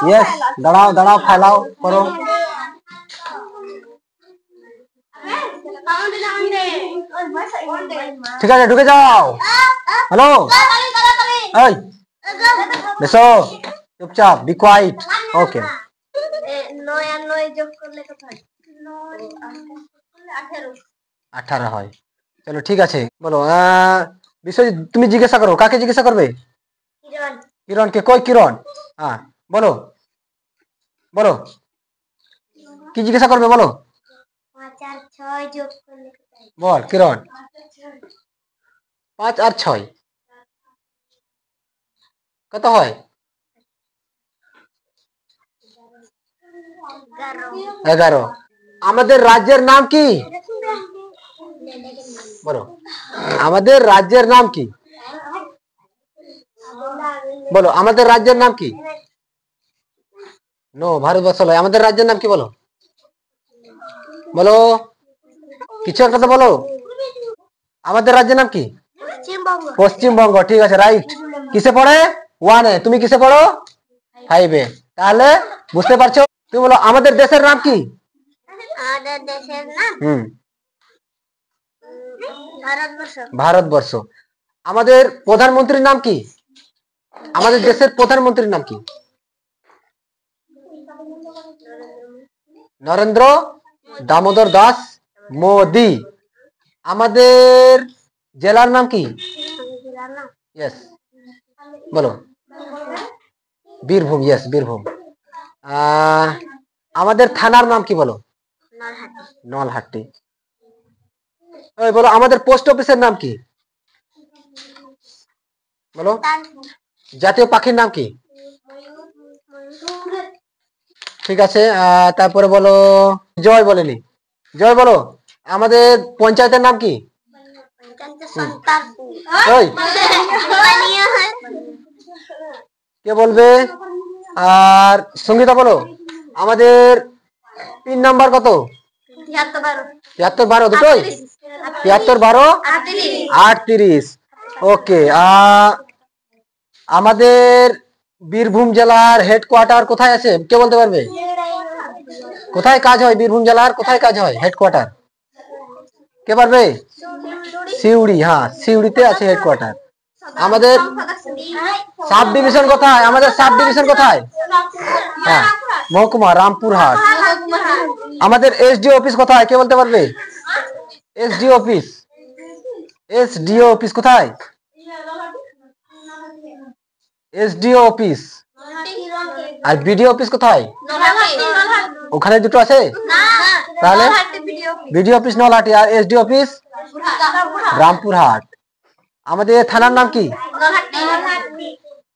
yes দাঁড়াও দাঁড়াও ফেলাও করো ঠিক আছে ঢুকে যাও হ্যালো এই বেসো চুপচাপ বি কোয়াইট ওকে 9 আর 9 যোগ করলে কত হয় 18 হয় চলো ঠিক আছে বলো বিশ্বজিৎ তুমি জিজ্ঞাসা করো কাকে জিজ্ঞাসা করবে কিরণ কিরণ কে কই কিরণ হ্যাঁ বলো বলো কি জিজ্ঞাসা করবে বলো 5 আর 6 যোগ করলে কত হয় বল কিরণ 5 আর 6 কত হয় 11 আমাদের রাজ্যের নাম কি বলো আমাদের রাজ্যের নাম কি বলো আমাদের রাজ্যের নাম কি নো ভারতবর্ষ নয় আমাদের রাজ্যের নাম কি বলো বলো কিছু একটা তো বলো আমাদের রাজ্যের নাম কি পশ্চিমবঙ্গ পশ্চিমবঙ্গ ঠিক আছে রাইট কিসে পড়ে 1 এ তুমি কিসে পড়ো 5 এ তাহলে বুঝতে পারছো তুমি বলো আমাদের দেশের নাম কি আমাদের দেশের নাম ভারতবর্ষ ভারতবর্ষ আমাদের প্রধানমন্ত্রীর নাম কি আমাদের দেশের প্রধানমন্ত্রীর নাম কি নরেন্দ্র দামোদর দাস মোদি আমাদের জেলার নাম কি यस বলো বীরভূম यस বীরভূম আমাদের থানার নাম কি বলো নলহাটি ওই বলো আমাদের পোস্ট অফিসের নাম কি বলো জাতীয় পাখির নাম কি ঠিক আছে তারপরে বলো জয় বলেনি জয় বলো আমাদের পঞ্চায়েতের নাম কি ওই কে বলবে আর সঙ্গীতা বলো আমাদের পিন নাম্বার কত 73 12 দুটোই 73 12 38 ওকে আমাদের বীরভূম জেলার হেডকোয়ার্টার কোথায় আছে কে বলতে পারবে কোথায় কাজ হয় বীরভূম জেলার কোথায় কাজ হয় হেডকোয়ার্টার কে পারবে সিউড়ি হ্যাঁ সিউড়িতে আছে হেডকোয়ার্টার আমাদের সাব ডিভিশন কোথায় আমাদের সাব ডিভিশন কোথায় হ্যাঁ মহকুমা রামপুরহাট আমাদের এসডিও অফিস কোথায় কে বলতে পারবে এসডিও অফিস এসডিও অফিস কোথায় এসডিও অফিস আর বিডিও অফিস কোথায় ওখানে দুটো আছে তাহলে বিডিও অফিস নলহাটি আর এসডিও অফিস রামপুরহাট আমাদের থানার নাম কি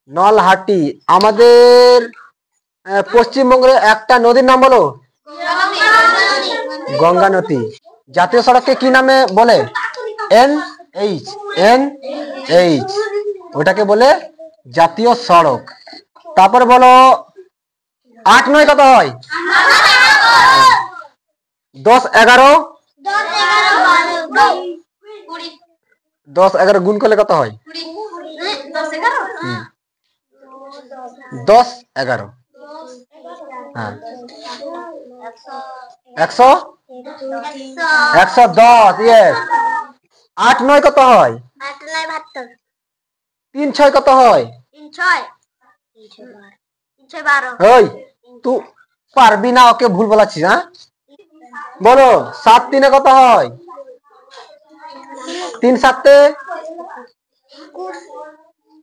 নলহাটি আমাদের পশ্চিমবঙ্গের একটা নদীর নাম বলো গঙ্গা নদী জাতীয় সড়ককে কি নামে বলে এনএইচ এনএইচ ওটাকে বলে জাতীয় সড়ক তারপরে বলো 8 9 কত হয় 10 11 10 11 গুণ করলে কত হয় 10 11 হ্যাঁ 100 110 यस 8 9 কত হয় 8 9 72 3 6 কত হয় 3 6 12 ওই তুই পারবি না ওকে ভুল বলাছিস হ্যাঁ বলো 7 3 কত হয় 3 7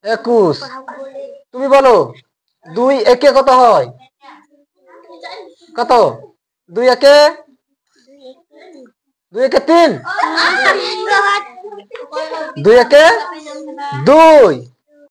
21 তুমি বলো 2 1 কত হয় কত 2 1 2 1 3 2 1 2